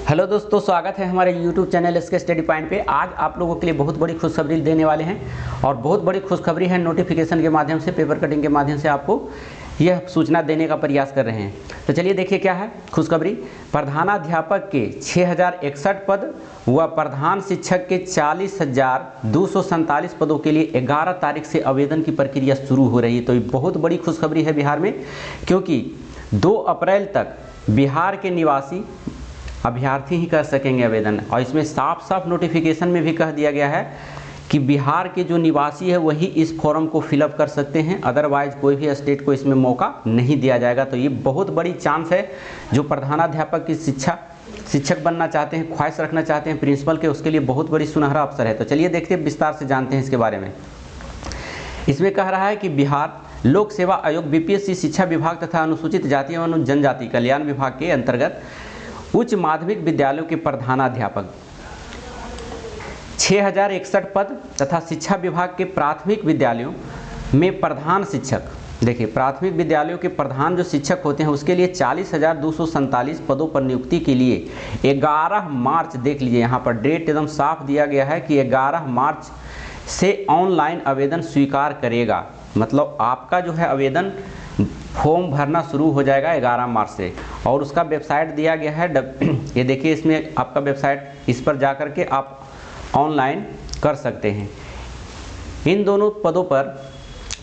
Hello दोस्तों, स्वागत है हमारे YouTube चैनल इसके स्टडी पॉइंट पे। आज आप लोगों के लिए बहुत बड़ी खुशखबरी देने वाले हैं और बहुत बड़ी खुशखबरी है। नोटिफिकेशन के माध्यम से, पेपर कटिंग के माध्यम से आपको यह सूचना देने का प्रयास कर रहे हैं। तो चलिए देखिए क्या है खुशखबरी। प्रधानाध्यापक के 6061 पद व प्रधान शिक्षक के 40,247 पदों के लिए 11 तारीख से आवेदन की प्रक्रिया शुरू हो रही है। तो ये बहुत बड़ी खुशखबरी है बिहार में, क्योंकि 2 अप्रैल तक बिहार के निवासी अभ्यर्थी ही कर सकेंगे आवेदन। और इसमें साफ साफ नोटिफिकेशन में भी कह दिया गया है कि बिहार के जो निवासी है वही इस फॉर्म को फिलअप कर सकते हैं, अदरवाइज कोई भी स्टेट को इसमें मौका नहीं दिया जाएगा। तो ये बहुत बड़ी चांस है। जो प्रधानाध्यापक की शिक्षक बनना चाहते हैं, ख्वाहिश रखना चाहते हैं प्रिंसिपल के, उसके लिए बहुत बड़ी सुनहरा अवसर है। तो चलिए देखते हैं, विस्तार से जानते हैं इसके बारे में। इसमें कह रहा है कि बिहार लोक सेवा आयोग बीपीएससी शिक्षा विभाग तथा अनुसूचित जाति एवं जनजाति कल्याण विभाग के अंतर्गत उच्च माध्यमिक विद्यालयों के प्रधानाध्यापक 6061 पद तथा शिक्षा विभाग के प्राथमिक विद्यालयों में प्रधान शिक्षक, देखिए प्राथमिक विद्यालयों के प्रधान जो शिक्षक होते हैं उसके लिए 40,247 पदों पर नियुक्ति के लिए 11 मार्च, देख लीजिए यहाँ पर डेट एकदम साफ दिया गया है कि 11 मार्च से ऑनलाइन आवेदन स्वीकार करेगा। मतलब आपका जो है आवेदन फॉर्म भरना शुरू हो जाएगा 11 मार्च से। और उसका वेबसाइट दिया गया है, ये देखिए इसमें आपका वेबसाइट, इस पर जाकर के आप ऑनलाइन कर सकते हैं। इन दोनों पदों पर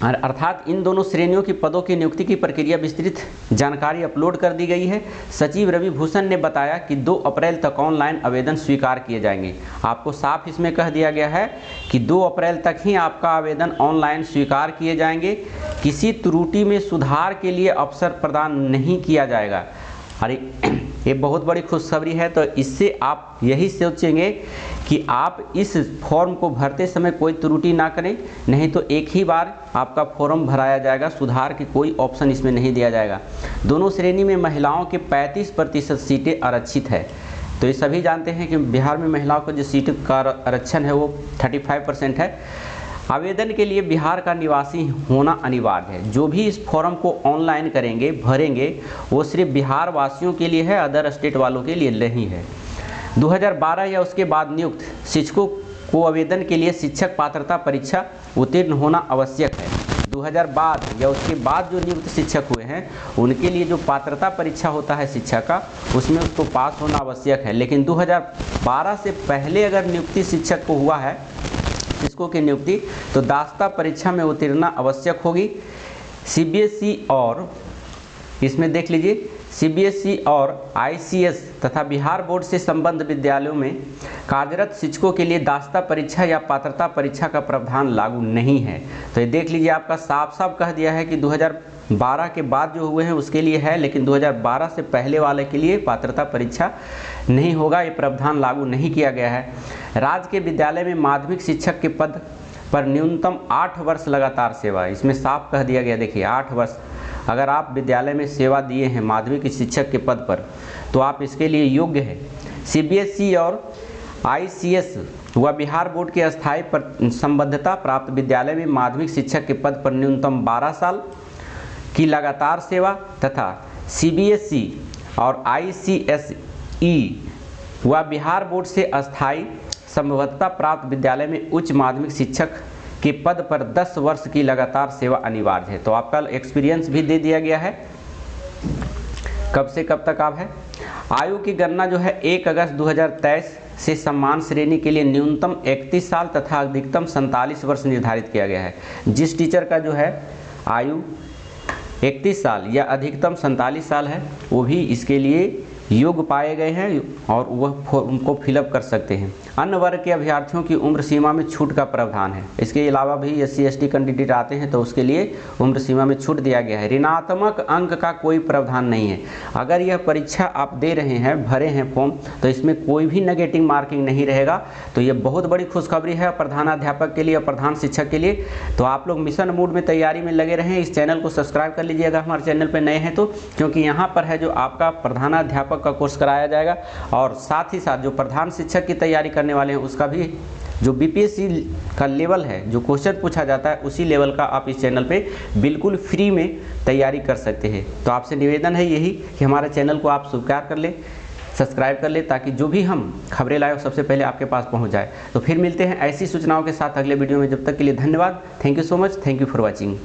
अर्थात इन दोनों श्रेणियों की पदों की नियुक्ति की प्रक्रिया विस्तृत जानकारी अपलोड कर दी गई है। सचिव रवि भूषण ने बताया कि 2 अप्रैल तक ऑनलाइन आवेदन स्वीकार किए जाएंगे। आपको साफ इसमें कह दिया गया है कि 2 अप्रैल तक ही आपका आवेदन ऑनलाइन स्वीकार किए जाएंगे। किसी त्रुटि में सुधार के लिए अवसर प्रदान नहीं किया जाएगा। अरे ये बहुत बड़ी खुशखबरी है। तो इससे आप यही सोचेंगे कि आप इस फॉर्म को भरते समय कोई त्रुटि ना करें, नहीं तो एक ही बार आपका फॉर्म भराया जाएगा, सुधार की कोई ऑप्शन इसमें नहीं दिया जाएगा। दोनों श्रेणी में महिलाओं के 35% सीटें आरक्षित है। तो ये सभी जानते हैं कि बिहार में महिलाओं को जो सीट का आरक्षण है वो 35% है। आवेदन के लिए बिहार का निवासी होना अनिवार्य है। जो भी इस फॉर्म को ऑनलाइन करेंगे, भरेंगे, वो सिर्फ बिहार वासियों के लिए है, अदर स्टेट वालों के लिए नहीं है। 2012 या उसके बाद नियुक्त शिक्षकों को आवेदन के लिए शिक्षक पात्रता परीक्षा उत्तीर्ण होना आवश्यक है। 2012 या उसके बाद जो नियुक्त शिक्षक हुए हैं उनके लिए जो पात्रता परीक्षा होता है शिक्षक का, उसमें उसको पास होना आवश्यक है। लेकिन 2012 से पहले अगर नियुक्ति शिक्षक को हुआ है, शिक्षकों की नियुक्ति, तो दास्ता परीक्षा में उत्तीर्ण आवश्यक होगी। सीबीएसई और इसमें देख लीजिए, सीबीएसई और आईसीएस तथा बिहार बोर्ड से संबद्ध विद्यालयों में कार्यरत शिक्षकों के लिए दास्ता परीक्षा या पात्रता परीक्षा का प्रावधान लागू नहीं है। तो ये देख लीजिए, आपका साफ साफ कह दिया है कि 2012 के बाद जो हुए हैं उसके लिए है, लेकिन 2012 से पहले वाले के लिए पात्रता परीक्षा नहीं होगा, ये प्रावधान लागू नहीं किया गया है। राज्य के विद्यालय में माध्यमिक शिक्षक के पद पर न्यूनतम 8 वर्ष लगातार सेवा, इसमें साफ कह दिया गया, देखिए 8 वर्ष अगर आप विद्यालय में सेवा दिए हैं माध्यमिक शिक्षक के पद पर, तो आप इसके लिए योग्य हैं। सीबीएसई और आईसीएस व बिहार बोर्ड के अस्थायी संबद्धता प्राप्त विद्यालय में माध्यमिक शिक्षक के पद पर न्यूनतम 12 साल की लगातार सेवा तथा सीबीएसई और आईसीएसई व बिहार बोर्ड से अस्थायी संबद्धता प्राप्त विद्यालय में उच्च माध्यमिक शिक्षक के पद पर 10 वर्ष की लगातार सेवा अनिवार्य है। तो आपका एक्सपीरियंस भी दे दिया गया है, कब से कब तक आप है। आयु की गणना जो है 1 अगस्त 2023 से समान श्रेणी के लिए न्यूनतम 31 साल तथा अधिकतम 47 वर्ष निर्धारित किया गया है। जिस टीचर का जो है आयु 31 साल या अधिकतम 47 साल है, वो भी इसके लिए योग्य पाए गए हैं और वह उनको फिलअप कर सकते हैं। अन्य वर्ग के अभ्यर्थियों की उम्र सीमा में छूट का प्रावधान है। इसके अलावा भी SC ST कैंडिडेट आते हैं तो उसके लिए उम्र सीमा में छूट दिया गया है। ऋणात्मक अंक का कोई प्रावधान नहीं है। अगर यह परीक्षा आप दे रहे हैं, भरे हैं फॉर्म, तो इसमें कोई भी नेगेटिव मार्किंग नहीं रहेगा। तो ये बहुत बड़ी खुशखबरी है प्रधानाध्यापक के लिए और प्रधान शिक्षक के लिए। तो आप लोग मिशन मोड में तैयारी में लगे रहें। इस चैनल को सब्सक्राइब कर लीजिएगा हमारे चैनल पर नए हैं तो, क्योंकि यहाँ पर है जो आपका प्रधानाध्यापक का कोर्स कराया जाएगा और साथ ही साथ जो प्रधान शिक्षक की तैयारी करने वाले हैं उसका भी जो बीपीएससी का लेवल है, जो क्वेश्चन पूछा जाता है उसी लेवल का आप इस चैनल पे बिल्कुल फ्री में तैयारी कर सकते हैं। तो आपसे निवेदन है यही कि हमारे चैनल को आप सब्सक्राइब कर लें। सब्सक्राइब कर ले ताकि जो भी हम खबरें लाए सबसे पहले आपके पास पहुंच जाए। तो फिर मिलते हैं ऐसी सूचनाओं के साथ अगले वीडियो में। जब तक के लिए धन्यवाद। Thank you so much. Thank you for watching.